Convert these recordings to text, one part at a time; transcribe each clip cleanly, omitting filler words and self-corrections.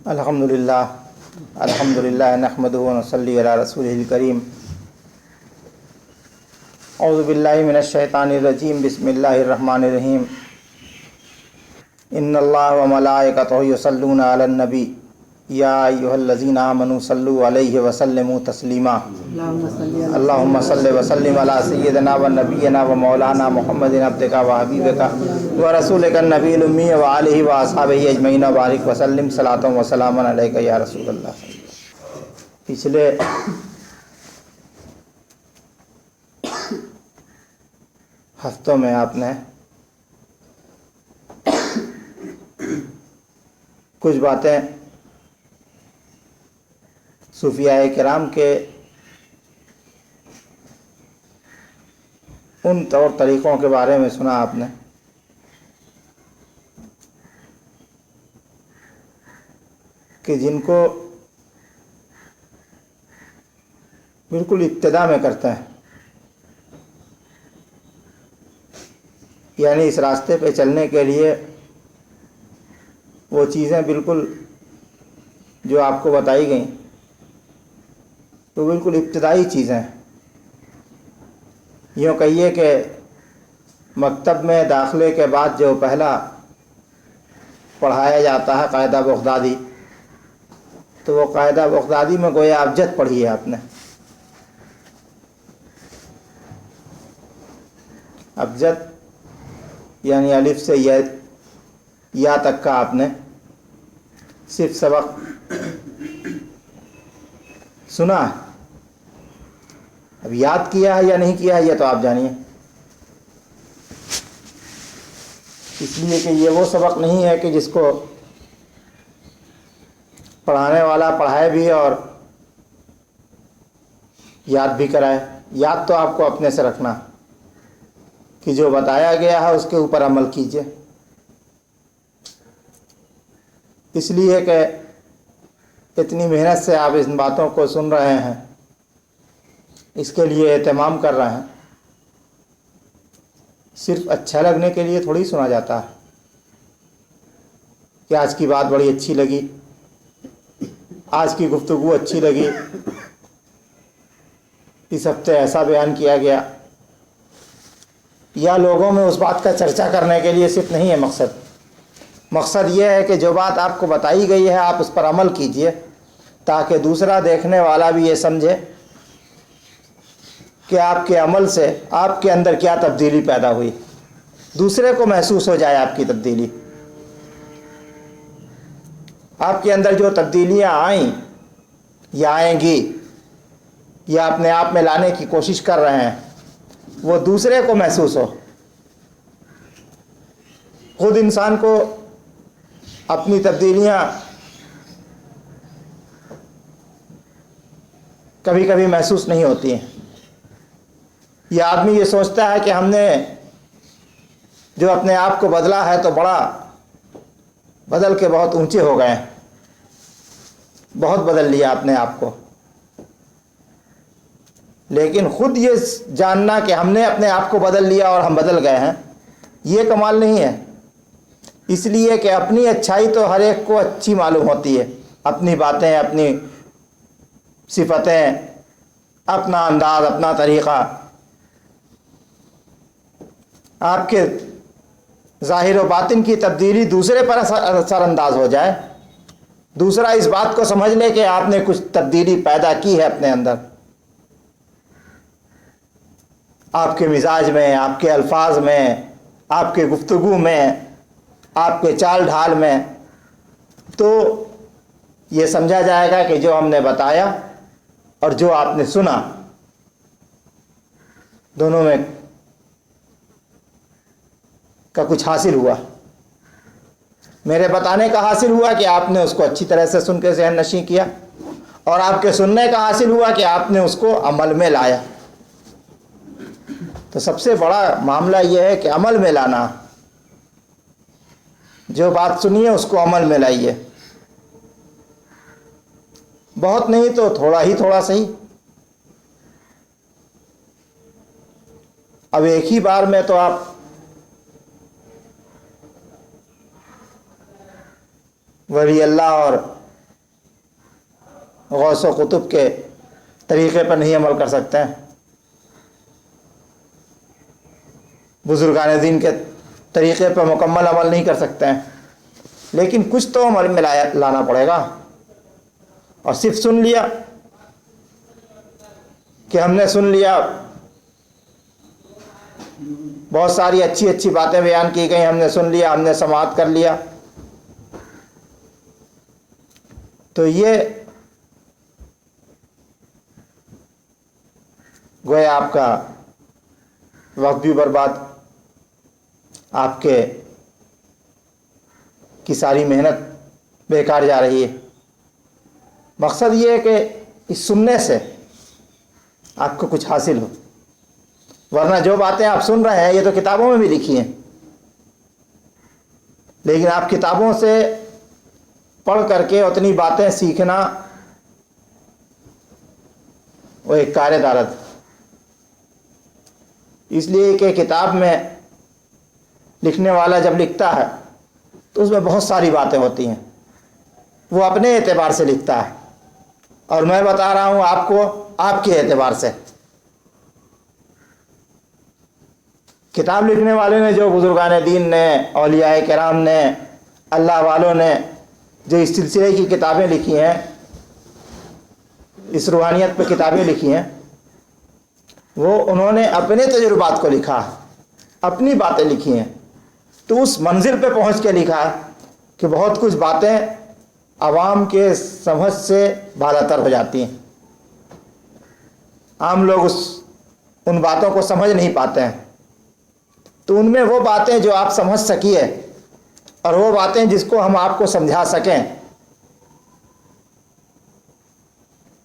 الحمدللہ نحمدہ و نصلی علی رسولہ الکریم اعوذ باللہ من الشیطان الرجیم بسم اللہ الرحمن الرحیم ان اللہ و ملائکتہ یصلون علی النبی یا ایھا الذین آمنوا صلوا علیہ وسلموا تسلیما اللہم صل وسلم علی سیدنا و نبینا و مولانا محمد عبدک و حبیبک و رسولک النبی الامی و آلہ و اصحابہ اجمعین و بارک وسلم صلاۃ و سلام علیک یا رسول اللہ۔ پچھلے ہفتوں میں آپ نے کچھ باتیں صوفیاء کرام کے ان طور طریقوں کے بارے میں سنا آپ نے کہ جن کو بالکل ابتدا میں کرتے ہیں، یعنی اس راستے پہ چلنے کے لیے وہ چیزیں بالکل جو آپ کو بتائی گئیں تو بالکل ابتدائی چیزیں، یوں کہیے کہ مکتب میں داخلے کے بعد جو پہلا پڑھایا جاتا ہے قاعدہ بغدادی، تو وہ قاعدہ بغدادی میں گویا ابجد پڑھی ہے آپ نے۔ ابجد یعنی الف سے یا تک کا آپ نے صرف سبق سنا، اب یاد کیا ہے یا نہیں کیا ہے یہ تو آپ جانیے، اس لیے کہ یہ وہ سبق نہیں ہے کہ جس کو پڑھانے والا پڑھائے بھی اور یاد بھی کرائے۔ یاد تو آپ کو اپنے سے رکھنا کہ جو بتایا گیا ہے اس کے اوپر عمل کیجیے، اس لیے کہ اتنی محنت سے آپ ان باتوں کو سن رہے ہیں، اس کے لیے اہتمام کر رہے ہیں، صرف اچھا لگنے کے لیے تھوڑی سنا جاتا ہے کہ آج کی بات بڑی اچھی لگی، آج کی گفتگو اچھی لگی، اس ہفتے ایسا بیان کیا گیا، یا لوگوں میں اس بات کا چرچا کرنے کے لیے صرف نہیں ہے مقصد یہ ہے کہ جو بات آپ کو بتائی گئی ہے آپ اس پر عمل کیجئے تاکہ دوسرا دیکھنے والا بھی یہ سمجھے کہ آپ کے عمل سے آپ کے اندر کیا تبدیلی پیدا ہوئی، دوسرے کو محسوس ہو جائے آپ کی تبدیلی، آپ کے اندر جو تبدیلیاں آئیں یا آئیں گی یا اپنے آپ میں لانے کی کوشش کر رہے ہیں وہ دوسرے کو محسوس ہو۔ خود انسان کو اپنی تبدیلیاں کبھی کبھی محسوس نہیں ہوتی ہیں، یہ آدمی یہ سوچتا ہے کہ ہم نے جو اپنے آپ کو بدلا ہے تو بڑا بدل کے بہت اونچے ہو گئے ہیں، بہت بدل لیا اپنے آپ کو، لیکن خود یہ جاننا کہ ہم نے اپنے آپ کو بدل لیا اور ہم بدل گئے ہیں یہ کمال نہیں ہے، اس لیے کہ اپنی اچھائی تو ہر ایک کو اچھی معلوم ہوتی ہے، اپنی باتیں، اپنی صفتیں، اپنا انداز، اپنا طریقہ، آپ کے ظاہر و باطن کی تبدیلی دوسرے پر اثر انداز ہو جائے، دوسرا اس بات کو سمجھ لے کہ آپ نے کچھ تبدیلی پیدا کی ہے اپنے اندر، آپ کے مزاج میں، آپ کے الفاظ میں، آپ کے گفتگو میں، آپ کے چال ڈھال میں، تو یہ سمجھا جائے گا کہ جو ہم نے بتایا اور جو آپ نے سنا دونوں میں کا کچھ حاصل ہوا۔ میرے بتانے کا حاصل ہوا کہ آپ نے اس کو اچھی طرح سے سن کے ذہن نشین کیا، اور آپ کے سننے کا حاصل ہوا کہ آپ نے اس کو عمل میں لایا۔ تو سب سے بڑا معاملہ یہ ہے کہ عمل میں لانا، جو بات سنیے اس کو عمل میں لائیے، بہت نہیں تو تھوڑا صحیح۔ اب ایک ہی بار میں تو آپ ولی اللہ اور غوث و قطب کے طریقے پر نہیں عمل کر سکتے ہیں، بزرگان دین کے طریقے پر مکمل عمل نہیں کر سکتے ہیں، لیکن کچھ تو عمل میں لانا پڑے گا۔ اور صرف سن لیا کہ ہم نے سن لیا، بہت ساری اچھی اچھی باتیں بیان کی گئی، ہم نے سن لیا، ہم نے سماعت کر لیا، تو یہ گویا آپ کا وقت بھی برباد، آپ کے کی ساری محنت بیکار جا رہی ہے۔ مقصد یہ ہے کہ اس سننے سے آپ کو کچھ حاصل ہو، ورنہ جو باتیں آپ سن رہے ہیں یہ تو کتابوں میں بھی لکھی ہیں، لیکن آپ کتابوں سے پڑھ کر کے اتنی باتیں سیکھنا وہ ایک کار دارد۔ اس لیے کہ کتاب میں لکھنے والا جب لکھتا ہے تو اس میں بہت ساری باتیں ہوتی ہیں، وہ اپنے اعتبار سے لکھتا ہے، اور میں بتا رہا ہوں آپ کو آپ کے اعتبار سے۔ کتاب لکھنے والے نے، جو بزرگان دین نے، اولیاء کرام نے، اللہ والوں نے جو اس سلسلے کی کتابیں لکھی ہیں، اس روحانیت پہ کتابیں لکھی ہیں، وہ انہوں نے اپنے تجربات کو لکھا، اپنی باتیں لکھی ہیں، تو اس منزل پہ پہنچ کے لکھا کہ بہت کچھ باتیں عوام کے سمجھ سے بالاتر ہو جاتی ہیں، عام لوگ ان باتوں کو سمجھ نہیں پاتے ہیں، تو ان میں وہ باتیں جو آپ سمجھ سکیے اور وہ باتیں جس کو ہم آپ کو سمجھا سکیں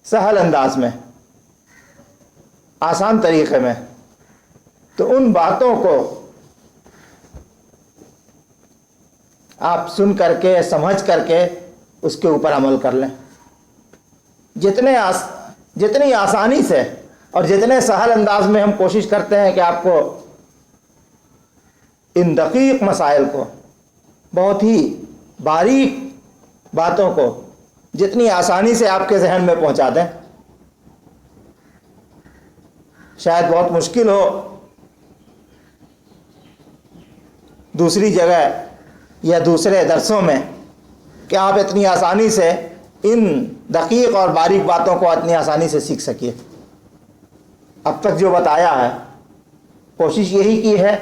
سہل انداز میں، آسان طریقے میں، تو ان باتوں کو آپ سن کر کے، سمجھ کر کے اس کے اوپر عمل کر لیں۔ جتنی آسانی سے اور جتنے سہل انداز میں ہم کوشش کرتے ہیں کہ آپ کو ان دقیق مسائل کو، بہت ہی باریک باتوں کو جتنی آسانی سے آپ کے ذہن میں پہنچا دیں، شاید بہت مشکل ہو دوسری جگہ یا دوسرے درسوں میں کہ آپ اتنی آسانی سے ان دقیق اور باریک باتوں کو اتنی آسانی سے سیکھ سکیے۔ اب تک جو بتایا ہے، کوشش یہی کی ہے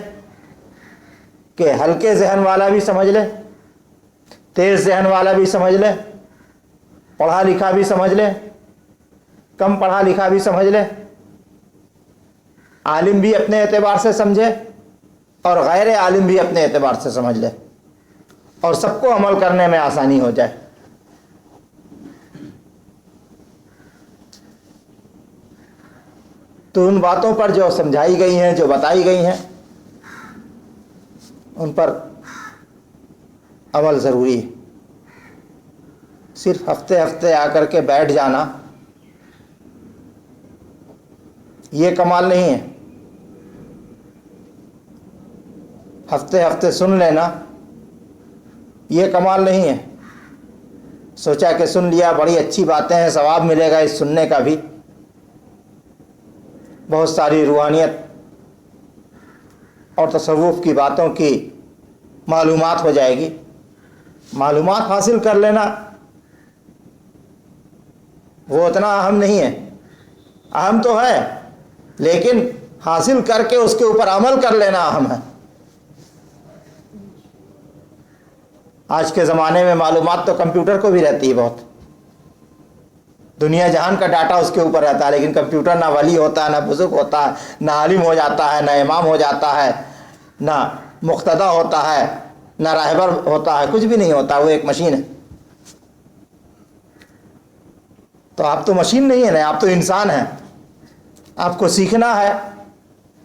کہ ہلکے ذہن والا بھی سمجھ لے، تیز ذہن والا بھی سمجھ لے، پڑھا لکھا بھی سمجھ لے، کم پڑھا لکھا بھی سمجھ لے، عالم بھی اپنے اعتبار سے سمجھے اور غیر عالم بھی اپنے اعتبار سے سمجھ لے، اور سب کو عمل کرنے میں آسانی ہو جائے۔ تو ان باتوں پر جو سمجھائی گئی ہیں، جو بتائی گئی ہیں، ان پر عمل ضروری ہے۔ صرف ہفتے ہفتے آ کر کے بیٹھ جانا یہ کمال نہیں ہے، ہفتے ہفتے سن لینا یہ کمال نہیں ہے۔ سوچا کہ سن لیا، بڑی اچھی باتیں ہیں، ثواب ملے گا اس سننے کا بھی، بہت ساری روحانیت اور تصوف کی باتوں کی معلومات ہو جائے گی۔ معلومات حاصل کر لینا وہ اتنا اہم نہیں ہے، اہم تو ہے، لیکن حاصل کر کے اس کے اوپر عمل کر لینا اہم ہے۔ آج کے زمانے میں معلومات تو کمپیوٹر کو بھی رہتی ہے، بہت دنیا جہان کا ڈاٹا اس کے اوپر رہتا ہے، لیکن کمپیوٹر نہ ولی ہوتا ہے، نہ بزرگ ہوتا ہے، نہ عالم ہو جاتا ہے، نہ امام ہو جاتا ہے، نہ مقتدا ہوتا ہے، نہ راہبر ہوتا ہے، کچھ بھی نہیں ہوتا، وہ ایک مشین ہے۔ تو آپ تو مشین نہیں ہے نا، آپ تو انسان ہیں۔ آپ کو سیکھنا ہے،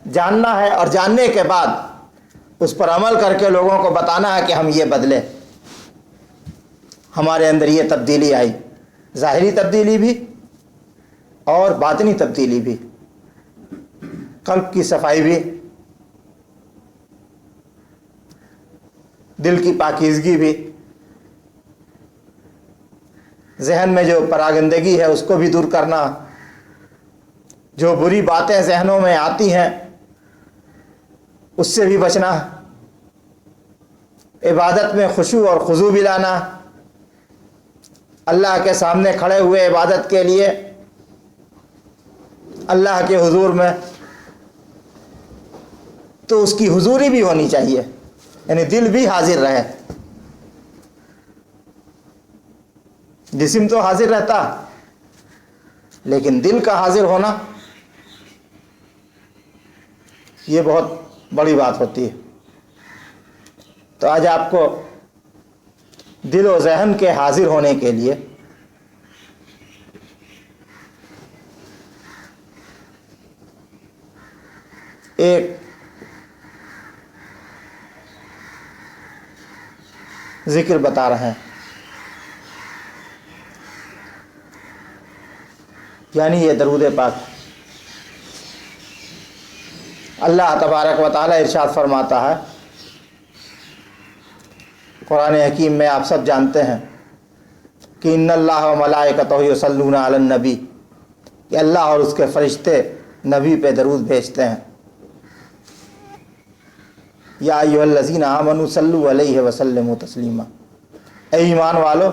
جاننا ہے، اور جاننے کے بعد اس پر عمل کر کے لوگوں کو بتانا ہے کہ ہم یہ بدلے، ہمارے اندر یہ تبدیلی آئی، ظاہری تبدیلی بھی اور باطنی تبدیلی بھی، قلب کی صفائی بھی، دل کی پاکیزگی بھی، ذہن میں جو پراگندگی ہے اس کو بھی دور کرنا، جو بری باتیں ذہنوں میں آتی ہیں اس سے بھی بچنا، عبادت میں خشوع اور خضوع بھی لانا، اللہ کے سامنے کھڑے ہوئے عبادت کے لیے اللہ کے حضور میں تو اس کی حضوری بھی ہونی چاہیے، یعنی دل بھی حاضر رہے۔ جسم تو حاضر رہتا لیکن دل کا حاضر ہونا یہ بہت بڑی بات ہوتی ہے۔ تو آج آپ کو دل و ذہن کے حاضر ہونے کے لیے ایک ذکر بتا رہے ہیں، یعنی یہ درود پاک۔ اللہ تبارک و تعالی ارشاد فرماتا ہے قرآن حکیم میں، آپ سب جانتے ہیں کہ ان اللہ و ملائکتہ یصلون علی النبی، کہ اللہ اور اس کے فرشتے نبی پہ درود بھیجتے ہیں۔ یا ایھا الذین آمنوا صلوا علیہ وسلموا تسلیما، اے ایمان والو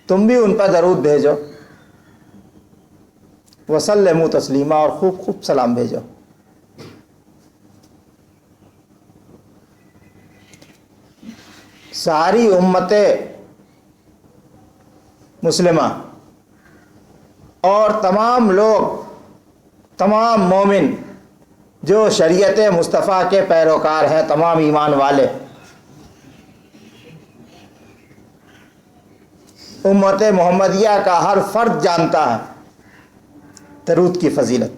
تم بھی ان پر درود بھیجو، وسلموا تسلیما، اور خوب خوب سلام بھیجو۔ ساری امت مسلمہ اور تمام لوگ، تمام مومن جو شریعت مصطفیٰ کے پیروکار ہیں، تمام ایمان والے، امت محمدیہ کا ہر فرد جانتا ہے درود کی فضیلت،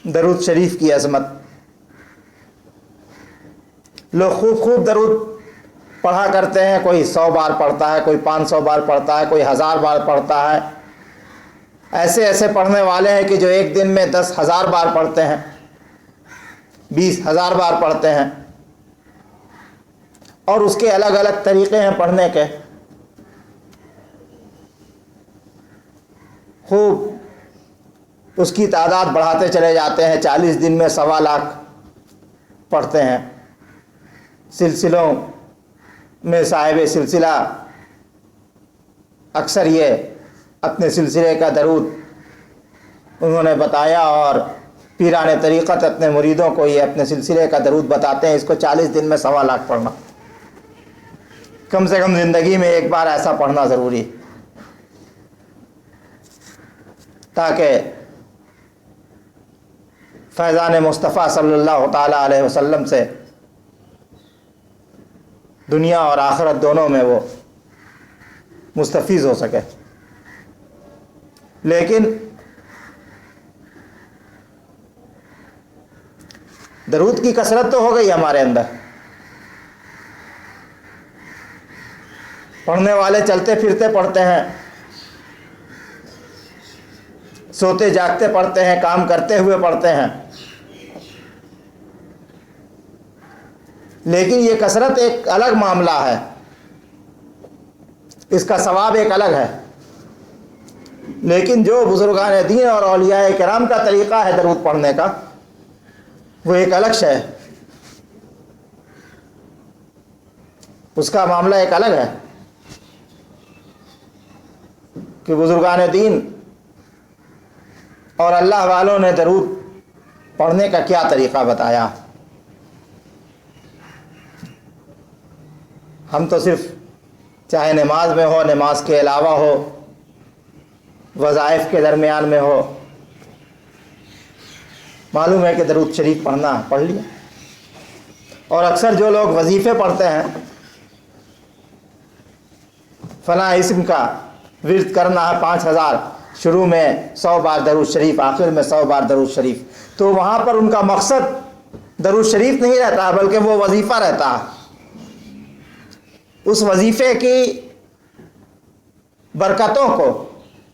درود شریف کی عظمت۔ لوگ خوب خوب درود پڑھا کرتے ہیں، کوئی 100 بار پڑھتا ہے، کوئی 500 بار پڑھتا ہے، کوئی 1000 بار پڑھتا ہے۔ ایسے ایسے پڑھنے والے ہیں کہ جو ایک دن میں 10,000 بار پڑھتے ہیں، 20,000 بار پڑھتے ہیں، اور اس کے الگ الگ طریقے ہیں پڑھنے کے۔ خوب اس کی تعداد بڑھاتے چلے جاتے ہیں، 40 دن میں 1,25,00,000 پڑھتے ہیں۔ سلسلوں میں صاحب سلسلہ اکثر یہ اپنے سلسلے کا درود انہوں نے بتایا، اور پیران طریقت اپنے مریدوں کو یہ اپنے سلسلے کا درود بتاتے ہیں، اس کو 40 دن میں 1,25,000 پڑھنا، کم سے کم زندگی میں ایک بار ایسا پڑھنا ضروری، تاکہ فیضان مصطفیٰ صلی اللہ تعالی علیہ وسلم سے دنیا اور آخرت دونوں میں وہ مستفیض ہو سکے۔ لیکن درود کی کثرت تو ہو گئی ہمارے اندر، پڑھنے والے چلتے پھرتے پڑھتے ہیں، سوتے جاگتے پڑھتے ہیں، کام کرتے ہوئے پڑھتے ہیں، لیکن یہ کثرت ایک الگ معاملہ ہے، اس کا ثواب ایک الگ ہے۔ لیکن جو بزرگان دین اور اولیاء کرام کا طریقہ ہے درود پڑھنے کا، وہ ایک الگ شے ہے، اس کا معاملہ ایک الگ ہے کہ بزرگان دین اور اللہ والوں نے درود پڑھنے کا کیا طریقہ بتایا۔ ہم تو صرف چاہے نماز میں ہو، نماز کے علاوہ ہو، وظائف کے درمیان میں ہو، معلوم ہے کہ درود شریف پڑھنا پڑھ لیا۔ اور اکثر جو لوگ وظیفے پڑھتے ہیں، فلاں اسم کا ورد کرنا ہے 5,000، شروع میں 100 بار درود شریف، آخر میں 100 بار درود شریف، تو وہاں پر ان کا مقصد درود شریف نہیں رہتا بلکہ وہ وظیفہ رہتا ہے۔ اس وظیفے کی برکتوں کو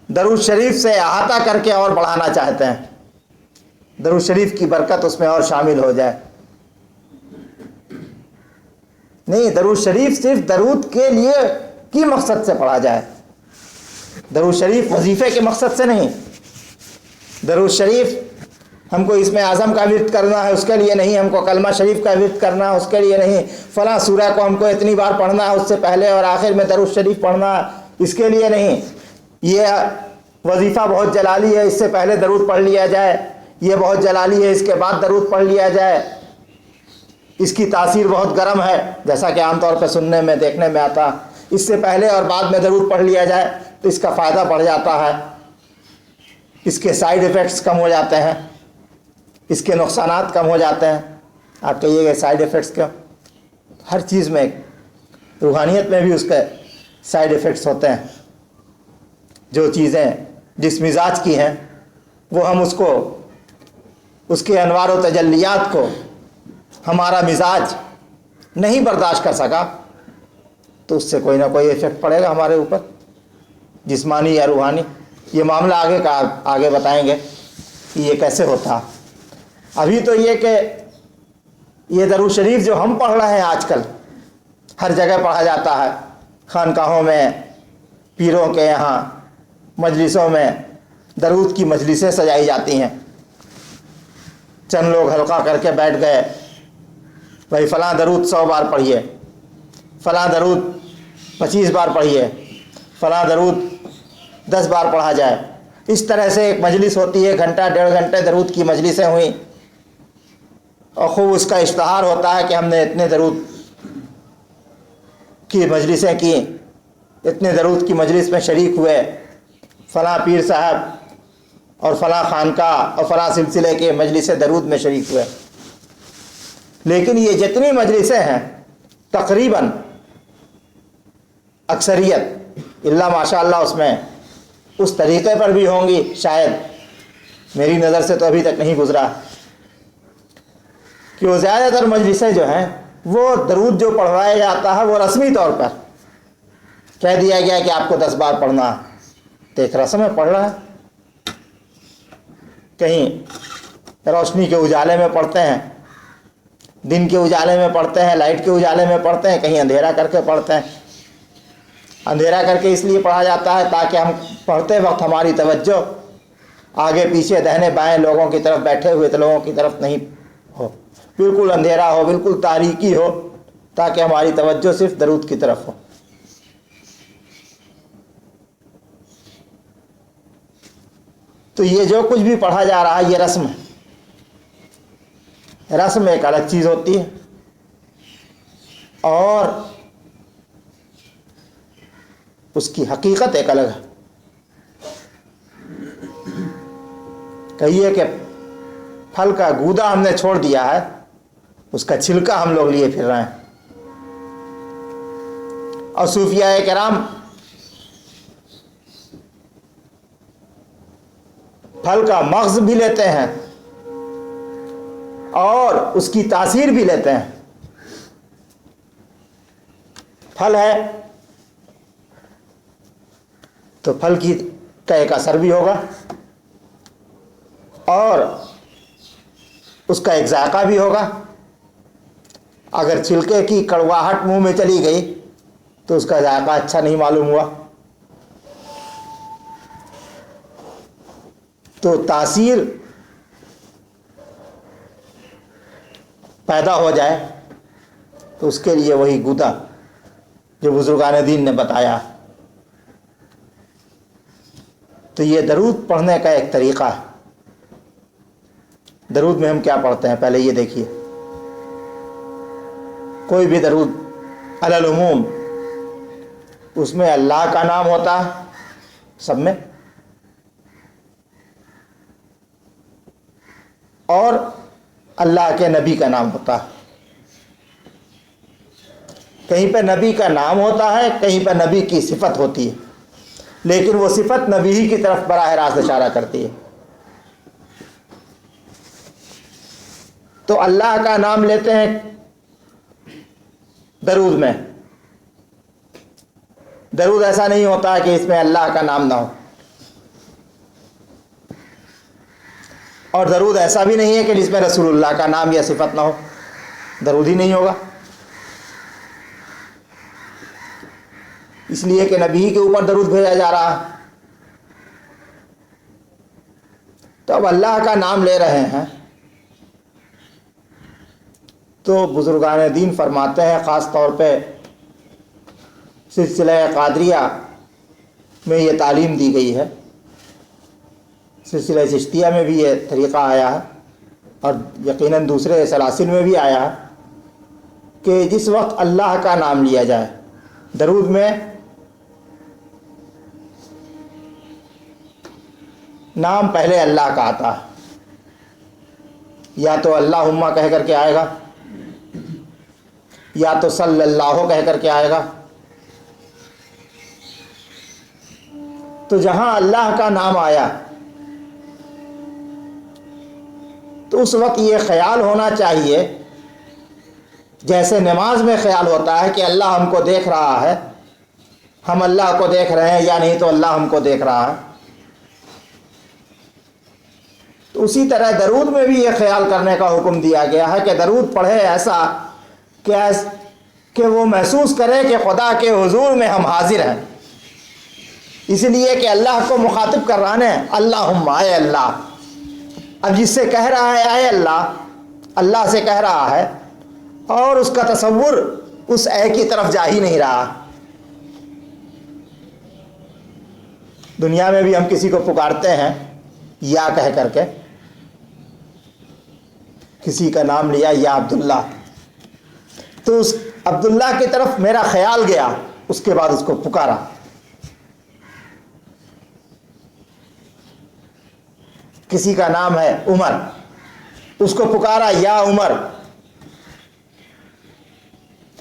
درود شریف سے احاطہ کر کے اور بڑھانا چاہتے ہیں، درود شریف کی برکت اس میں اور شامل ہو جائے۔ نہیں، درود شریف صرف درود کے لیے کی مقصد سے پڑھا جائے. درود شریف وظیفے کے مقصد سے نہیں. درود شریف ہم کو اس میں اعظم کا ورد کرنا ہے اس کے لیے نہیں، ہم کو کلمہ شریف کا ورد کرنا ہے اس کے لیے نہیں، فلاں سورہ کو ہم کو اتنی بار پڑھنا ہے اس سے پہلے اور آخر میں درود شریف پڑھنا ہے اس کے لیے نہیں. یہ وظیفہ بہت جلالی ہے، اس سے پہلے درود پڑھ لیا جائے، یہ بہت جلالی ہے اس کے بعد درود پڑھ لیا جائے، اس کی تاثیر بہت گرم ہے جیسا کہ عام طور پہ سننے میں دیکھنے میں آتا، اس سے پہلے اور بعد میں درود پڑھ لیا جائے تو اس کا فائدہ بڑھ جاتا ہے، اس کے سائیڈ ایفیکٹس کم ہو جاتے ہیں، اس کے نقصانات کم ہو جاتے ہیں. آپ کہیے گا سائیڈ ایفیکٹس کیا؟ ہر چیز میں، روحانیت میں بھی اس کے سائیڈ ایفیکٹس ہوتے ہیں. جو چیزیں جس مزاج کی ہیں وہ ہم اس کے انوار و تجلیات کو ہمارا مزاج نہیں برداشت کر سکا تو اس سے کوئی نہ کوئی ایفیکٹ پڑے گا ہمارے اوپر، جسمانی یا روحانی. یہ معاملہ آگے بتائیں گے کہ یہ کیسے ہوتا. ابھی تو یہ کہ یہ درود شریف جو ہم پڑھ رہے ہیں آج کل ہر جگہ پڑھا جاتا ہے، خانقاہوں میں، پیروں کے یہاں، مجلسوں میں درود کی مجلسیں سجائی جاتی ہیں. چند لوگ حلقہ کر کے بیٹھ گئے، بھائی فلاں درود 100 بار پڑھیے، فلاں درود 25 بار پڑھیے، فلاں درود 10 بار پڑھا جائے. اس طرح سے ایک مجلس ہوتی ہے، گھنٹہ 1.5 گھنٹے درود کی مجلسیں ہوئیں اور خوب اس کا اشتہار ہوتا ہے کہ ہم نے اتنے درود کی مجلسیں کی، اتنے درود کی مجلس میں شریک ہوئے، فلاں پیر صاحب اور فلاں خانقاہ اور فلاں سلسلے کے مجلس درود میں شریک ہوئے. لیکن یہ جتنی مجلسیں ہیں تقریباً اکثریت اللہ ماشاء اللہ اس میں اس طریقے پر بھی ہوں گی، شاید میری نظر سے تو ابھی تک نہیں گزرا کہ وہ زیادہ تر مجلسیں جو ہیں وہ درود جو پڑھوایا جاتا ہے وہ رسمی طور پر کہہ دیا گیا کہ آپ کو 10 بار پڑھنا ہے، تو ایک رسم ہے پڑھ رہا ہے. کہیں روشنی کے اجالے میں پڑھتے ہیں، دن کے اجالے میں پڑھتے ہیں، لائٹ کے اجالے میں پڑھتے ہیں، کہیں اندھیرا کر کے پڑھتے ہیں. اندھیرا کر کے اس لیے پڑھا جاتا ہے تاکہ ہم پڑھتے وقت ہماری توجہ آگے پیچھے دہنے بائیں لوگوں کی طرف، بیٹھے ہوئے لوگوں کی طرف نہیں ہو، بالکل اندھیرا ہو، بالکل تاریکی ہو، تاکہ ہماری توجہ صرف درود کی طرف ہو. تو یہ جو کچھ بھی پڑھا جا رہا ہے یہ رسم ہے. رسم ایک الگ چیز ہوتی ہے اور اس کی حقیقت ایک الگ ہے. کہیے کہ پھل کا گودا ہم نے چھوڑ دیا ہے، اس کا چھلکا ہم لوگ لیے پھر رہے ہیں. اور صوفیاء کرام پھل کا مغز بھی لیتے ہیں اور اس کی تاثیر بھی لیتے ہیں. پھل ہے تو پھل کی کا ایک اثر بھی ہوگا اور اس کا ایک ذائقہ بھی ہوگا. اگر چھلکے کی کڑواہٹ منہ میں چلی گئی تو اس کا ذائقہ اچھا نہیں معلوم ہوا. تو تاثیر پیدا ہو جائے تو اس کے لیے وہی گودا جو بزرگان دین نے بتایا. تو یہ درود پڑھنے کا ایک طریقہ ہے. درود میں ہم کیا پڑھتے ہیں پہلے یہ دیکھیے. کوئی بھی درود علی العموم اس میں اللہ کا نام ہوتا ہے، سب میں، اور اللہ کے نبی کا نام ہوتا ہے. کہیں پہ نبی کا نام ہوتا ہے، کہیں پہ نبی کی صفت ہوتی ہے، لیکن وہ صفت نبی ہی کی طرف براہ راست اشارہ کرتی ہے. تو اللہ کا نام لیتے ہیں درود میں. درود ایسا نہیں ہوتا کہ اس میں اللہ کا نام نہ ہو، اور درود ایسا بھی نہیں ہے کہ جس میں رسول اللہ کا نام یا صفت نہ ہو، درود ہی نہیں ہوگا. اس لیے کہ نبی کے اوپر درود بھیجا جا رہا ہے۔ تو اب اللہ کا نام لے رہے ہیں تو بزرگان دین فرماتے ہیں، خاص طور پہ سلسلہ قادریہ میں یہ تعلیم دی گئی ہے، سلسلہ چشتیہ میں بھی یہ طریقہ آیا ہے، اور یقیناً دوسرے سلاسل میں بھی آیا ہے کہ جس وقت اللہ کا نام لیا جائے، درود میں نام پہلے اللہ کا آتا ہے، یا تو اللہم کہہ کر کے آئے گا، یا تو صلی اللہ کہہ کر کے آئے گا۔ تو جہاں اللہ کا نام آیا تو اس وقت یہ خیال ہونا چاہیے، جیسے نماز میں خیال ہوتا ہے کہ اللہ ہم کو دیکھ رہا ہے، ہم اللہ کو دیکھ رہے ہیں یا نہیں تو اللہ ہم کو دیکھ رہا ہے، تو اسی طرح درود میں بھی یہ خیال کرنے کا حکم دیا گیا ہے کہ درود پڑھے ایسا کہ وہ محسوس کرے کہ خدا کے حضور میں ہم حاضر ہیں، اس لیے کہ اللہ کو مخاطب کر رہا ہے، اللہم اے اللہ۔ اب جس سے کہہ رہا ہے اے اللہ، اللہ سے کہہ رہا ہے، اور اس کا تصور اس اے کی طرف جا ہی نہیں رہا۔ دنیا میں بھی ہم کسی کو پکارتے ہیں یا کہہ کر کے، کسی کا نام لیا یا عبداللہ، تو اس عبداللہ کی طرف میرا خیال گیا، اس کے بعد اس کو پکارا۔ کسی کا نام ہے عمر، اس کو پکارا یا عمر،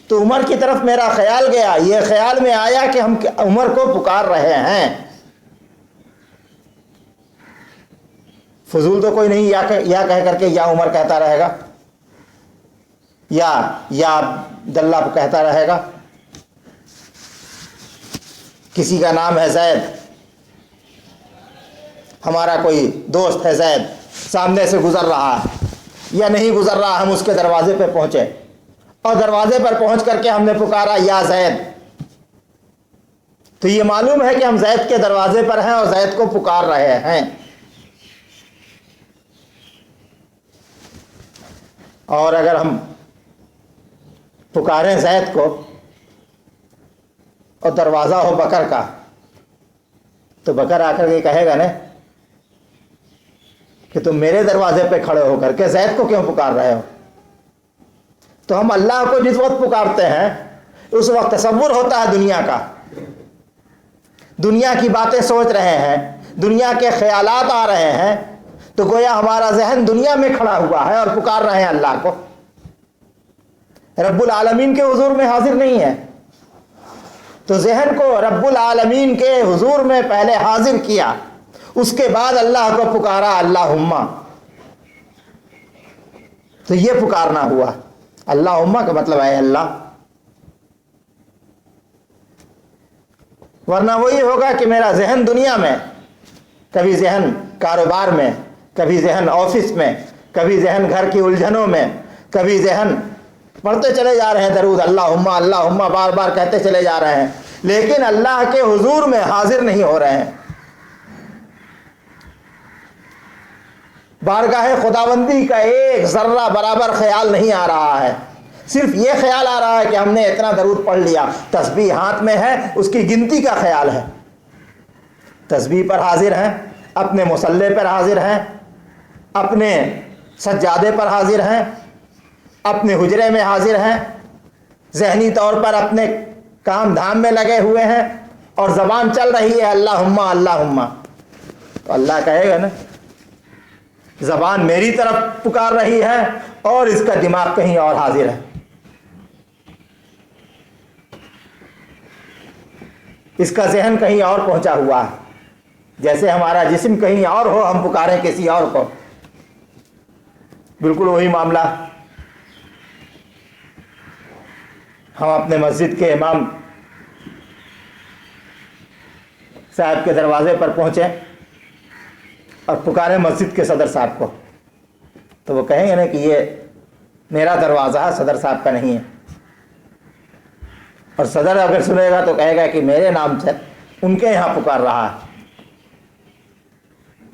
تو عمر کی طرف میرا خیال گیا، یہ خیال میں آیا کہ ہم عمر کو پکار رہے ہیں۔ فضول تو کوئی نہیں یا کہہ کر کے یا عمر کہتا رہے گا، یا عبداللہ کہتا رہے گا۔ کسی کا نام ہے زید، ہمارا کوئی دوست ہے زید، سامنے سے گزر رہا ہے یا نہیں گزر رہا، ہم اس کے دروازے پہ پہنچے اور دروازے پر پہنچ کر کے ہم نے پکارا یا زید، تو یہ معلوم ہے کہ ہم زید کے دروازے پر ہیں اور زید کو پکار رہے ہیں۔ اور اگر ہم پکاریں زید کو اور دروازہ ہو بکر کا، تو بکر آ کر کے کہے گا نا کہ تم میرے دروازے پہ کھڑے ہو کر کے زید کو کیوں پکار رہے ہو؟ تو ہم اللہ کو جس وقت پکارتے ہیں اس وقت تصور ہوتا ہے دنیا کا، دنیا کی باتیں سوچ رہے ہیں، دنیا کے خیالات آ رہے ہیں، تو گویا ہمارا ذہن دنیا میں کھڑا ہوا ہے اور پکار رہے ہیں اللہ کو، رب العالمین کے حضور میں حاضر نہیں ہے۔ تو ذہن کو رب العالمین کے حضور میں پہلے حاضر کیا، اس کے بعد اللہ کو پکارا اللہم، تو یہ پکارنا ہوا۔ اللہم کا مطلب ہے اللہ، ورنہ وہی ہوگا کہ میرا ذہن دنیا میں، کبھی ذہن کاروبار میں، کبھی ذہن آفس میں، کبھی ذہن گھر کی الجھنوں میں، کبھی ذہن پڑھتے چلے جا رہے ہیں درود اللہم اللہم بار بار کہتے چلے جا رہے ہیں، لیکن اللہ کے حضور میں حاضر نہیں ہو رہے ہیں، بارگاہ خداوندی کا ایک ذرہ برابر خیال نہیں آ رہا ہے، صرف یہ خیال آ رہا ہے کہ ہم نے اتنا درود پڑھ لیا، تسبیح ہاتھ میں ہے، اس کی گنتی کا خیال ہے، تسبیح پر حاضر ہیں، اپنے مصلی پر حاضر ہیں، اپنے سجادے پر حاضر ہیں، اپنے حجرے میں حاضر ہیں، ذہنی طور پر اپنے کام دھام میں لگے ہوئے ہیں، اور زبان چل رہی ہے اللہم اللہم، تو اللہ کہے گا نا زبان میری طرف پکار رہی ہے اور اس کا دماغ کہیں اور حاضر ہے، اس کا ذہن کہیں اور پہنچا ہوا ہے، جیسے ہمارا جسم کہیں اور ہو، ہم پکاریں کسی اور کو، بالکل وہی معاملہ۔ ہم اپنے مسجد کے امام صاحب کے دروازے پر پہنچے اور پکارے مسجد کے صدر صاحب کو، تو وہ کہیں گے نا کہ یہ میرا دروازہ ہے، صدر صاحب کا نہیں ہے۔ اور صدر اگر سنے گا تو کہے گا کہ میرے نام سے ان کے یہاں پکار رہا ہے،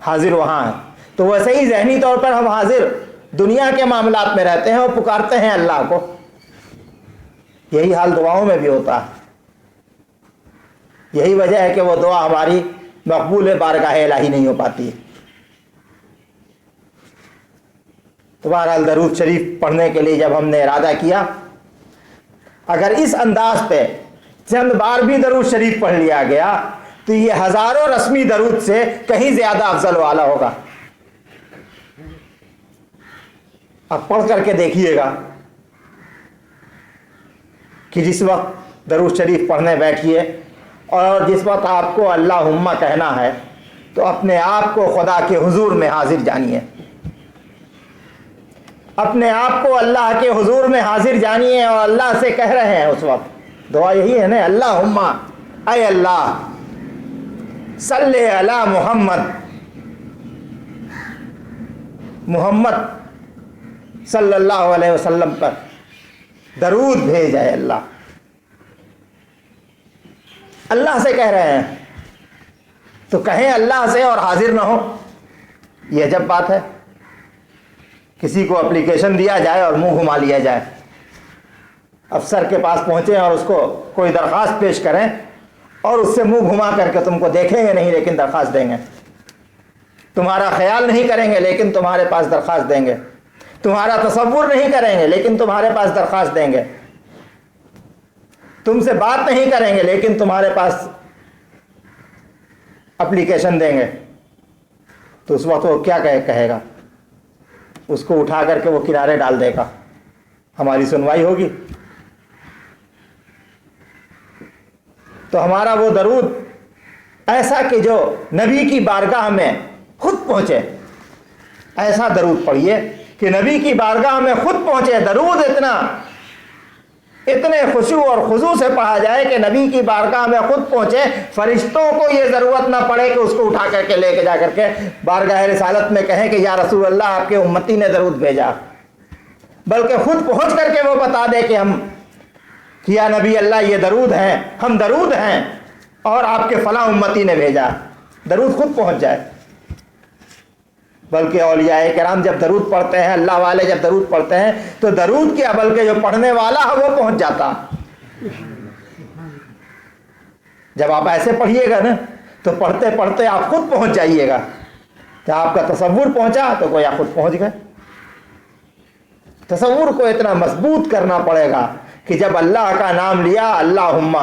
حاضر وہاں ہے۔ تو ویسے ہی ذہنی طور پر ہم حاضر دنیا کے معاملات میں رہتے ہیں اور پکارتے ہیں اللہ کو، یہی حال دعاؤں میں بھی ہوتا ہے۔ یہی وجہ ہے کہ وہ دعا ہماری مقبول بارگاہ الہی نہیں ہو پاتی ہے۔ تو بہرحال درود شریف پڑھنے کے لیے جب ہم نے ارادہ کیا، اگر اس انداز پہ چند بار بھی درود شریف پڑھ لیا گیا تو یہ ہزاروں رسمی درود سے کہیں زیادہ افضل والا ہوگا۔ اب پڑھ کر کے دیکھیے گا کہ جس وقت درود شریف پڑھنے بیٹھیے اور جس وقت آپ کو اللہم کہنا ہے تو اپنے آپ کو خدا کے حضور میں حاضر جانیے، اپنے آپ کو اللہ کے حضور میں حاضر جانیے اور اللہ سے کہہ رہے ہیں اس وقت دعا یہی ہے نا، اللہم اے اللہ صلی علی محمد، محمد صلی اللہ علیہ وسلم پر درود بھیج اے اللہ۔ اللہ سے کہہ رہے ہیں تو کہیں اللہ سے اور حاضر نہ ہو، یہ عجب بات ہے۔ کسی کو اپلیکیشن دیا جائے اور منہ گھما لیا جائے، افسر کے پاس پہنچے اور اس کو کوئی درخواست پیش کریں اور اس سے منہ گھما کر کے تم کو دیکھیں گے نہیں لیکن درخواست دیں گے، تمہارا خیال نہیں کریں گے لیکن تمہارے پاس درخواست دیں گے، تمہارا تصور نہیں کریں گے لیکن تمہارے پاس درخواست دیں گے، تم سے بات نہیں کریں گے لیکن تمہارے پاس اپلیکیشن دیں گے، تو اس وقت وہ کیا کہے گا؟ اس کو اٹھا کر کے وہ کنارے ڈال دے گا، ہماری سنوائی ہوگی؟ تو ہمارا وہ درود ایسا کہ جو نبی کی بارگاہ میں خود پہنچے، ایسا درود پڑھیے کہ نبی کی بارگاہ میں خود پہنچے۔ درود اتنے خشوع اور خضوع سے پڑھا جائے کہ نبی کی بارگاہ میں خود پہنچے، فرشتوں کو یہ ضرورت نہ پڑے کہ اس کو اٹھا کر کے لے کے جا کر کے بارگاہ رسالت میں کہیں کہ یا رسول اللہ آپ کے امتی نے درود بھیجا، بلکہ خود پہنچ کر کے وہ بتا دے کہ یا نبی اللہ یہ درود ہیں، ہم درود ہیں اور آپ کے فلاں امتی نے بھیجا، درود خود پہنچ جائے۔ بلکہ اولیاء کرام جب درود پڑھتے ہیں، اللہ والے جب درود پڑھتے ہیں تو درود کیا بلکہ جو پڑھنے والا ہے وہ پہنچ جاتا۔ جب آپ ایسے پڑھیے گا نا تو پڑھتے پڑھتے آپ خود پہنچ جائیے گا، جب آپ کا تصور پہنچا تو کوئی آپ خود پہنچ گئے۔ تصور کو اتنا مضبوط کرنا پڑے گا کہ جب اللہ کا نام لیا اللہم،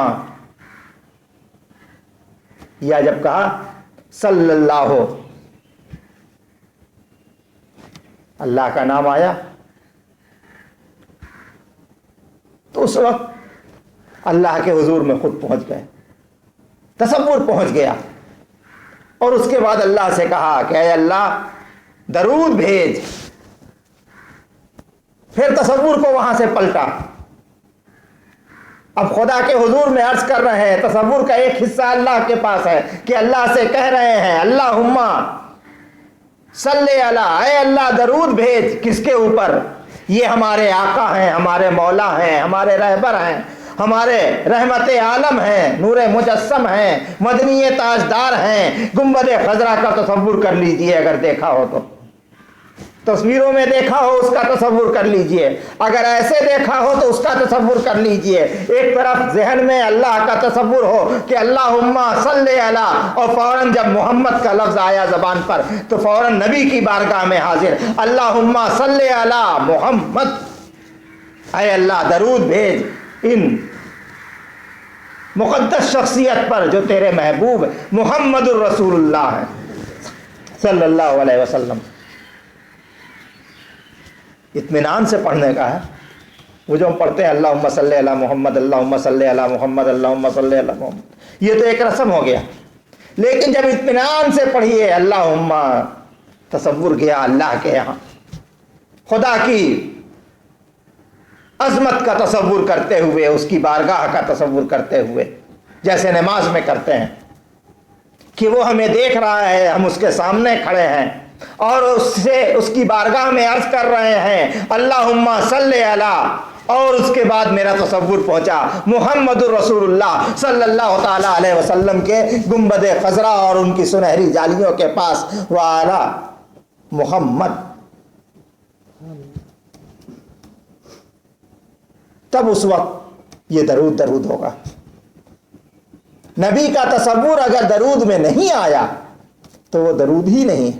یا جب کہا صلی اللہ، اللہ کا نام آیا تو اس وقت اللہ کے حضور میں خود پہنچ گئے، تصور پہنچ گیا۔ اور اس کے بعد اللہ سے کہا کہ اے اللہ درود بھیج، پھر تصور کو وہاں سے پلٹا۔ اب خدا کے حضور میں عرض کر رہے ہیں، تصور کا ایک حصہ اللہ کے پاس ہے کہ اللہ سے کہہ رہے ہیں اللہم صلی علی، اے اللہ درود بھیج، کس کے اوپر؟ یہ ہمارے آقا ہیں، ہمارے مولا ہیں، ہمارے رہبر ہیں، ہمارے رحمت عالم ہیں، نور مجسم ہیں، مدنی تاجدار ہیں۔ گنبد خضرا کا تصور کر لیجئے، اگر دیکھا ہو تو تصویروں میں دیکھا ہو اس کا تصور کر لیجئے، اگر ایسے دیکھا ہو تو اس کا تصور کر لیجئے۔ ایک طرف ذہن میں اللہ کا تصور ہو کہ اللہم صلی علی، اور فوراً جب محمد کا لفظ آیا زبان پر تو فوراً نبی کی بارگاہ میں حاضر، اللہم صلی علی محمد، اے اللہ درود بھیج ان مقدس شخصیت پر جو تیرے محبوب محمد الرسول اللہ ہے صلی اللہ علیہ وسلم۔ اطمینان سے پڑھنے کا ہے، وہ جو ہم پڑھتے ہیں اللہم صلی علی محمد، اللہم صلی علی محمد، اللہم صلی علی محمد، یہ تو ایک رسم ہو گیا۔ لیکن جب اطمینان سے پڑھیے اللہم، تصور گیا اللہ کے یہاں، خدا کی عظمت کا تصور کرتے ہوئے، اس کی بارگاہ کا تصور کرتے ہوئے، جیسے نماز میں کرتے ہیں کہ وہ ہمیں دیکھ رہا ہے، ہم اس کے سامنے کھڑے ہیں اور اس سے اس کی بارگاہ میں عرض کر رہے ہیں اللہم صلی علی، اور اس کے بعد میرا تصور پہنچا محمد الرسول اللہ صلی اللہ تعالیٰ علیہ وسلم کے گنبد خضرا اور ان کی سنہری جالیوں کے پاس، وعلی محمد. تب اس وقت یہ درود ہوگا. نبی کا تصور اگر درود میں نہیں آیا تو وہ درود ہی نہیں.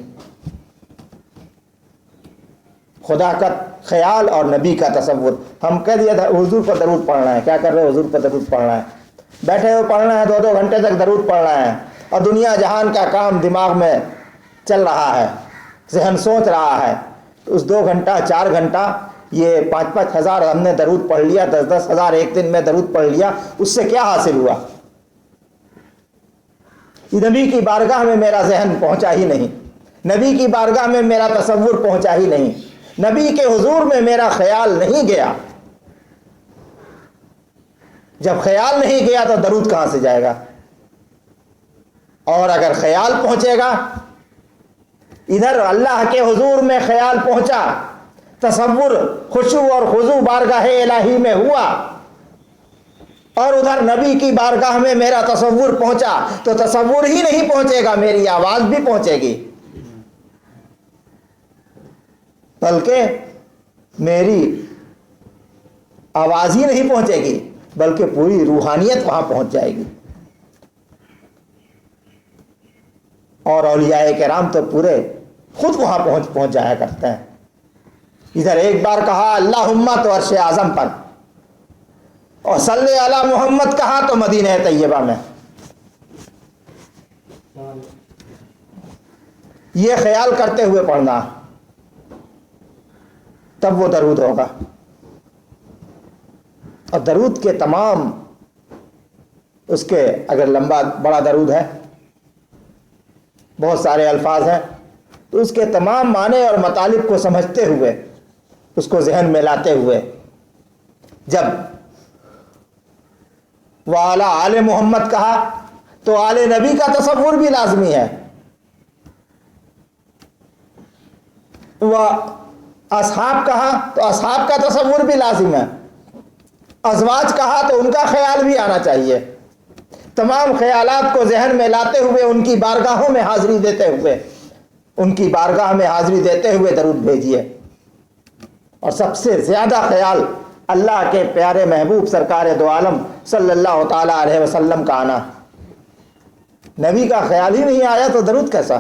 خدا کا خیال اور نبی کا تصور. ہم کہہ دیا تھا حضور پر درود پڑھنا ہے، کیا کر رہے ہو؟ حضور پر درود پڑھنا ہے، بیٹھے ہوئے پڑھنا ہے، 2 گھنٹے تک درود پڑھنا ہے، اور دنیا جہان کا کام دماغ میں چل رہا ہے، ذہن سوچ رہا ہے. اس 2 گھنٹہ 4 گھنٹہ یہ 5-5 ہزار ہم نے درود پڑھ لیا، 10-10 ہزار ایک دن میں درود پڑھ لیا، اس سے کیا حاصل ہوا؟ نبی کی بارگاہ میں میرا ذہن پہنچا ہی نہیں، نبی کی بارگاہ میں میرا تصور پہنچا ہی نہیں، نبی کے حضور میں میرا خیال نہیں گیا. جب خیال نہیں گیا تو درود کہاں سے جائے گا؟ اور اگر خیال پہنچے گا، ادھر اللہ کے حضور میں خیال پہنچا، تصور خشوع اور خضوع بارگاہ الہی میں ہوا، اور ادھر نبی کی بارگاہ میں میرا تصور پہنچا، تو تصور ہی نہیں پہنچے گا، میری آواز بھی پہنچے گی، بلکہ میری آواز ہی نہیں پہنچے گی بلکہ پوری روحانیت وہاں پہنچ جائے گی. اور اولیاء کرام تو پورے خود وہاں پہنچ جایا کرتے ہیں. ادھر ایک بار کہا اللہم تو عرش اعظم پر، اور صلی علی محمد کہا تو مدینہ طیبہ میں. یہ خیال کرتے ہوئے پڑھنا، تب وہ درود ہوگا. اور درود کے تمام، اس کے اگر لمبا بڑا درود ہے، بہت سارے الفاظ ہیں، تو اس کے تمام معنی اور مطالب کو سمجھتے ہوئے، اس کو ذہن میں لاتے ہوئے، جب وعلی آل محمد کہا تو آل نبی کا تصور بھی لازمی ہے، وہ اصحاب کہا تو اصحاب کا تصور بھی لازم ہے، ازواج کہا تو ان کا خیال بھی آنا چاہیے. تمام خیالات کو ذہن میں لاتے ہوئے، ان کی بارگاہوں میں حاضری دیتے ہوئے، ان کی بارگاہ میں حاضری دیتے ہوئے درود بھیجیے. اور سب سے زیادہ خیال اللہ کے پیارے محبوب سرکار دو عالم صلی اللہ تعالی علیہ وسلم کا آنا. نبی کا خیال ہی نہیں آیا تو درود کیسا؟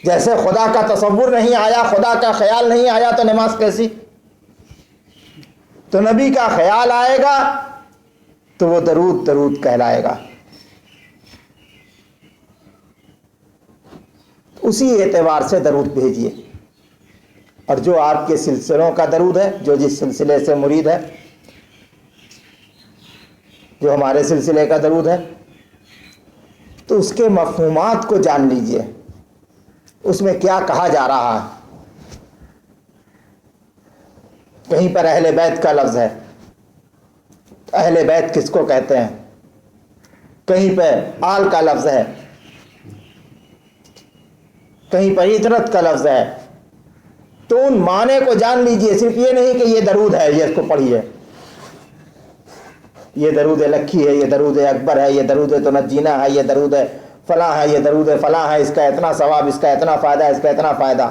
جیسے خدا کا تصور نہیں آیا، خدا کا خیال نہیں آیا تو نماز کیسی؟ تو نبی کا خیال آئے گا تو وہ درود کہلائے گا. اسی اعتبار سے درود بھیجیے. اور جو آپ کے سلسلوں کا درود ہے، جو جس سلسلے سے مرید ہے، جو ہمارے سلسلے کا درود ہے، تو اس کے مفہومات کو جان لیجئے، اس میں کیا کہا جا رہا ہے. کہیں پر اہل بیت کا لفظ ہے، اہل بیت کس کو کہتے ہیں؟ کہیں پہ آل کا لفظ ہے، کہیں پر عطرت کا لفظ ہے. تو ان معنی کو جان لیجئے. صرف یہ نہیں کہ یہ درود ہے، یہ اس کو پڑھیے، یہ درود لکھی ہے، یہ درود اکبر ہے، یہ درود تو نجینا ہے، یہ درود فلاں ہے، یہ درود فلاں ہے، اس کا اتنا ثواب، اس کا اتنا فائدہ، اس کا اتنا فائدہ.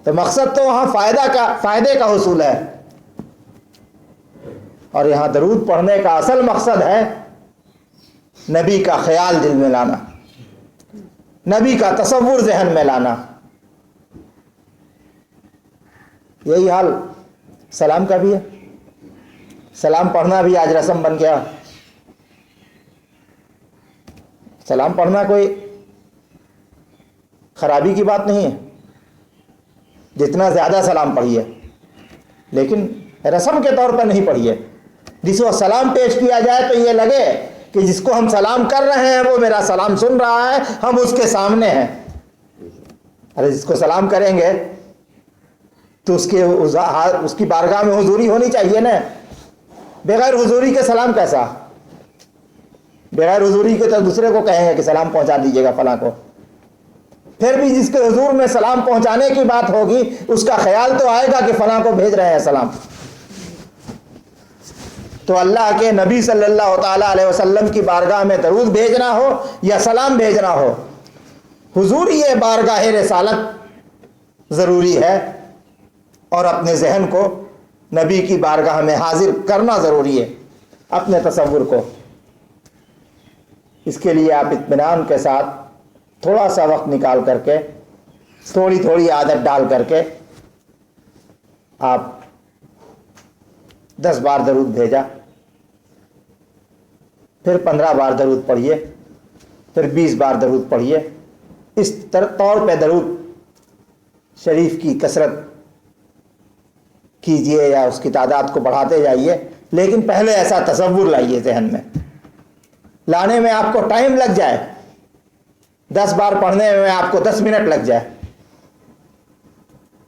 تو مقصد تو وہاں فائدے کا حصول ہے، اور یہاں درود پڑھنے کا اصل مقصد ہے نبی کا خیال دل میں لانا، نبی کا تصور ذہن میں لانا. یہی حال سلام کا بھی ہے. سلام پڑھنا بھی آج رسم بن گیا. سلام پڑھنا کوئی خرابی کی بات نہیں ہے، جتنا زیادہ سلام پڑھیے، لیکن رسم کے طور پر نہیں پڑھیے. جس کو سلام پیش کیا جائے تو یہ لگے کہ جس کو ہم سلام کر رہے ہیں وہ میرا سلام سن رہا ہے، ہم اس کے سامنے ہیں. ارے جس کو سلام کریں گے تو اس کی بارگاہ میں حضوری ہونی چاہیے نا. بغیر حضوری کے سلام کیسا؟ بغیر حضوری کے تو دوسرے کو کہیں گے کہ سلام پہنچا دیجیے گا فلاں کو. پھر بھی جس کے حضور میں سلام پہنچانے کی بات ہوگی اس کا خیال تو آئے گا کہ فلاں کو بھیج رہے ہیں سلام. تو اللہ کے نبی صلی اللہ تعالیٰ علیہ وسلم کی بارگاہ میں درود بھیجنا ہو یا سلام بھیجنا ہو، حضوری بارگاہ رسالت ضروری ہے، اور اپنے ذہن کو نبی کی بارگاہ میں حاضر کرنا ضروری ہے، اپنے تصور کو. اس کے لیے آپ اطمینان کے ساتھ تھوڑا سا وقت نکال کر کے، تھوڑی تھوڑی عادت ڈال کر کے آپ 10 بار درود بھیجا، پھر 15 بار درود پڑھیے، پھر 20 بار درود پڑھیے. اس طور پہ درود شریف کی کثرت کیجئے یا اس کی تعداد کو بڑھاتے جائیے، لیکن پہلے ایسا تصور لائیے ذہن میں. لانے میں آپ کو ٹائم لگ جائے، 10 بار پڑھنے میں آپ کو 10 منٹ لگ جائے،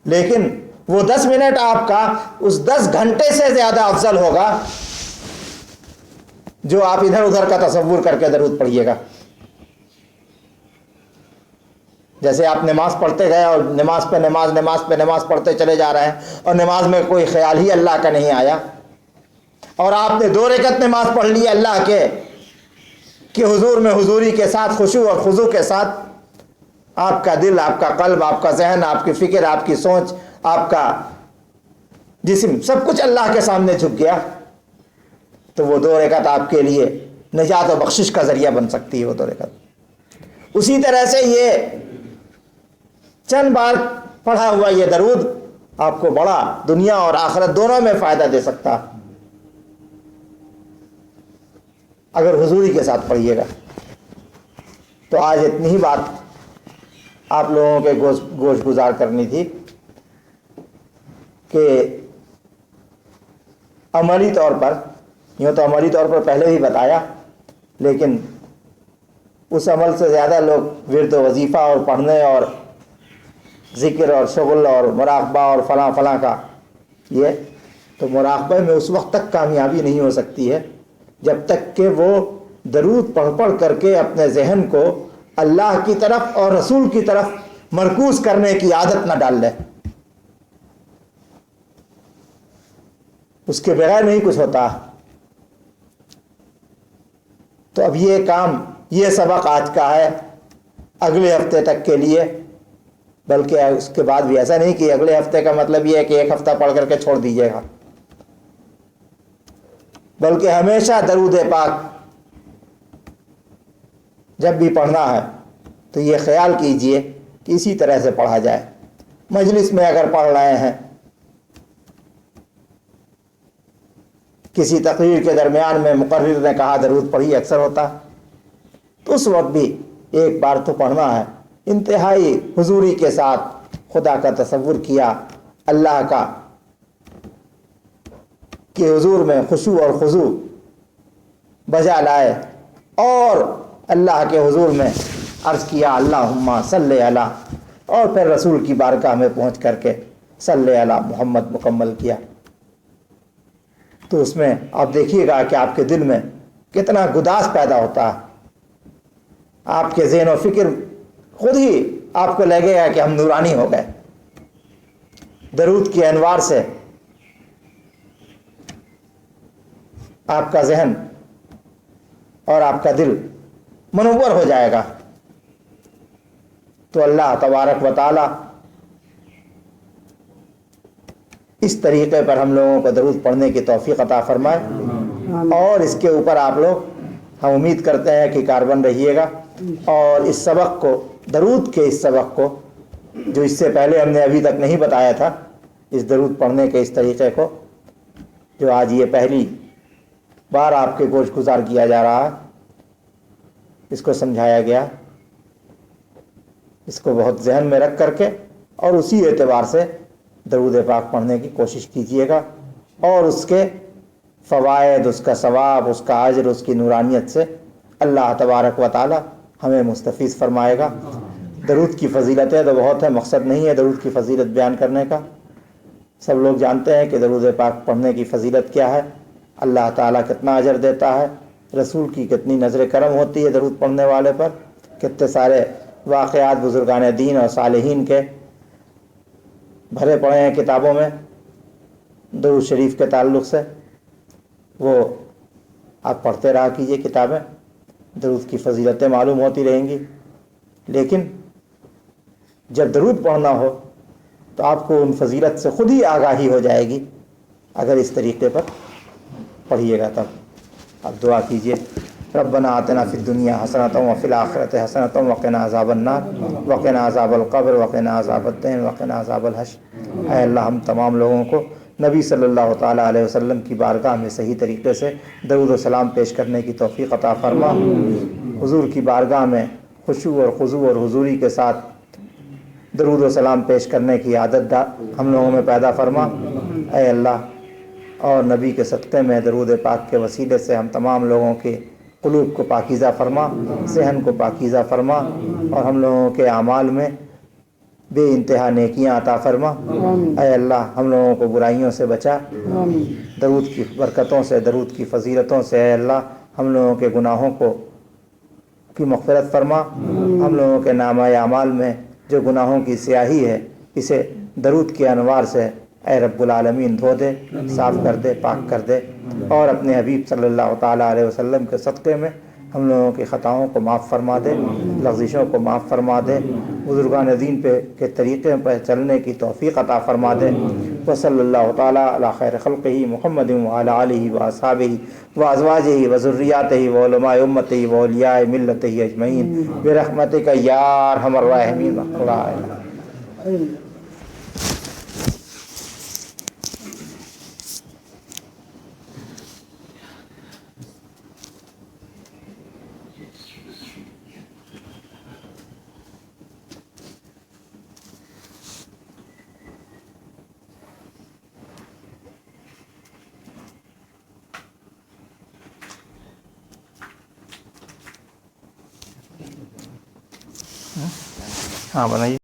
لیکن وہ 10 منٹ آپ کا اس 10 گھنٹے سے زیادہ افضل ہوگا جو آپ ادھر ادھر کا تصور کر کے درود پڑھیے گا. جیسے آپ نماز پڑھتے گئے اور نماز پہ نماز پڑھتے چلے جا رہے ہیں، اور نماز میں کوئی خیال ہی اللہ کا نہیں آیا، اور آپ نے 2 رکعت نماز پڑھ لی اللہ کے حضور میں، حضوری کے ساتھ، خشوع اور خضوع کے ساتھ. آپ کا دل، آپ کا قلب، آپ کا ذہن، آپ کی فکر، آپ کی سوچ، آپ کا جسم، سب کچھ اللہ کے سامنے جھک گیا، تو وہ 2 رکعت آپ کے لیے نجات و بخشش کا ذریعہ بن سکتی ہے وہ 2 رکعت. اسی طرح سے یہ چند بار پڑھا ہوا یہ درود آپ کو بڑا دنیا اور آخرت دونوں میں فائدہ دے سکتا اگر حضوری کے ساتھ پڑھیے گا. تو آج اتنی ہی بات آپ لوگوں کے گوش گزار کرنی تھی کہ عملی طور پر، یوں تو عملی طور پر پہلے ہی بتایا، لیکن اس عمل سے زیادہ لوگ ورد و وظیفہ اور پڑھنے اور ذکر اور شغل اور مراقبہ اور فلاں فلاں کا، یہ تو مراقبہ میں اس وقت تک کامیابی نہیں ہو سکتی ہے جب تک کہ وہ درود پڑھ پڑھ کر کے اپنے ذہن کو اللہ کی طرف اور رسول کی طرف مرکوز کرنے کی عادت نہ ڈال لے. اس کے بغیر نہیں کچھ ہوتا. تو اب یہ کام، یہ سبق آج کا ہے اگلے ہفتے تک کے لیے، بلکہ اس کے بعد بھی ایسا نہیں کہ اگلے ہفتے کا مطلب یہ ہے کہ 1 ہفتہ پڑھ کر کے چھوڑ دیجیے گا، بلکہ ہمیشہ درود پاک جب بھی پڑھنا ہے تو یہ خیال کیجئے کہ اسی طرح سے پڑھا جائے. مجلس میں اگر پڑھ رہے ہیں، کسی تقریر کے درمیان میں مقرر نے کہا درود پڑھی، اکثر ہوتا، تو اس وقت بھی 1 بار تو پڑھنا ہے. انتہائی حضوری کے ساتھ خدا کا تصور کیا، اللہ کا کہ حضور میں خشوع اور خضوع بجا لائے، اور اللہ کے حضور میں عرض کیا اللہم صلی علی، اور پھر رسول کی بارگاہ میں پہنچ کر کے صلی علی محمد مکمل کیا. تو اس میں آپ دیکھیے گا کہ آپ کے دل میں کتنا گداز پیدا ہوتا ہے. آپ کے ذہن و فکر خود ہی آپ کو لگے گا کہ ہم نورانی ہو گئے. درود کی انوار سے آپ کا ذہن اور آپ کا دل منور ہو جائے گا. تو اللہ تبارک و تعالی اس طریقے پر ہم لوگوں کو درود پڑھنے کی توفیق عطا فرمائے، اور اس کے اوپر آپ لوگ، ہم امید کرتے ہیں کہ کاربن رہیے گا، اور اس سبق کو، درود کے اس سبق کو جو اس سے پہلے ہم نے ابھی تک نہیں بتایا تھا، اس درود پڑھنے کے اس طریقے کو جو آج یہ پہلی بار آپ کے گوش گزار کیا جا رہا ہے، اس کو سمجھایا گیا، اس کو بہت ذہن میں رکھ کر کے اور اسی اعتبار سے درود پاک پڑھنے کی کوشش کیجیے گا، اور اس کے فوائد، اس کا ثواب، اس کا اجر، اس کی نورانیت سے اللہ تبارک و تعالی ہمیں مستفیض فرمائے گا. درود کی فضیلتیں تو بہت ہیں، مقصد نہیں ہے درود کی فضیلت بیان کرنے کا. سب لوگ جانتے ہیں کہ درود پاک پڑھنے کی فضیلت کیا ہے، اللہ تعالیٰ کتنا اجر دیتا ہے، رسول کی کتنی نظر کرم ہوتی ہے درود پڑھنے والے پر، کتنے سارے واقعات بزرگان دین اور صالحین کے بھرے پڑے ہیں کتابوں میں درود شریف کے تعلق سے، وہ آپ پڑھتے رہا کیجئے کتابیں، درود کی فضیلتیں معلوم ہوتی رہیں گی۔ لیکن جب درود پڑھنا ہو تو آپ کو ان فضیلت سے خود ہی آگاہی ہو جائے گی اگر اس طریقے پر پڑھیے گا تب۔ اب دعا کیجئے، ربنا آتنا فی الدنیا حسنۃ وفی الآخرۃ حسنۃ وقنا عذاب النار وقنا عذاب القبر وقنا عذاب الدین وقنا عذاب الحشر۔ اے اللہ ہم تمام لوگوں کو نبی صلی اللہ تعالیٰ علیہ وسلم کی بارگاہ میں صحیح طریقے سے درود و سلام پیش کرنے کی توفیق عطا فرما، حضور کی بارگاہ میں خشوع اور خضوع اور حضوری کے ساتھ درود و سلام پیش کرنے کی عادت ہم لوگوں میں پیدا فرما۔ اے اللہ، اور نبی کے صدقے میں درود پاک کے وسیلے سے ہم تمام لوگوں کے قلوب کو پاکیزہ فرما، ذہن کو پاکیزہ فرما، اور ہم لوگوں کے اعمال میں بے انتہا نیکیاں عطا فرما۔ اے اللہ ہم لوگوں کو برائیوں سے بچا، درود کی برکتوں سے، درود کی فضیلتوں سے اے اللہ ہم لوگوں کے گناہوں کی مغفرت فرما۔ ہم لوگوں کے نامہ اعمال میں جو گناہوں کی سیاہی ہے اسے درود کے انوار سے اے رب العالمین دھو دے، صاف کر دے، پاک کر دے، اور اپنے حبیب صلی اللہ تعالیٰ علیہ وسلم کے صدقے میں ہم لوگوں کی خطاؤں کو معاف فرما دے، لغزشوں کو معاف فرما دے، بزرگان دین کے طریقے پر چلنے کی توفیق عطا فرما دے۔ وصلی اللہ تعالیٰ علی خیر خلقہ محمد وعلی آلہ واصحابہ وازواجہ وذریاتہ وعلماء امتہ واولیاء ملتہ اجمعین برحمتک یا ارحم الراحمین۔ ہاں بنائیے۔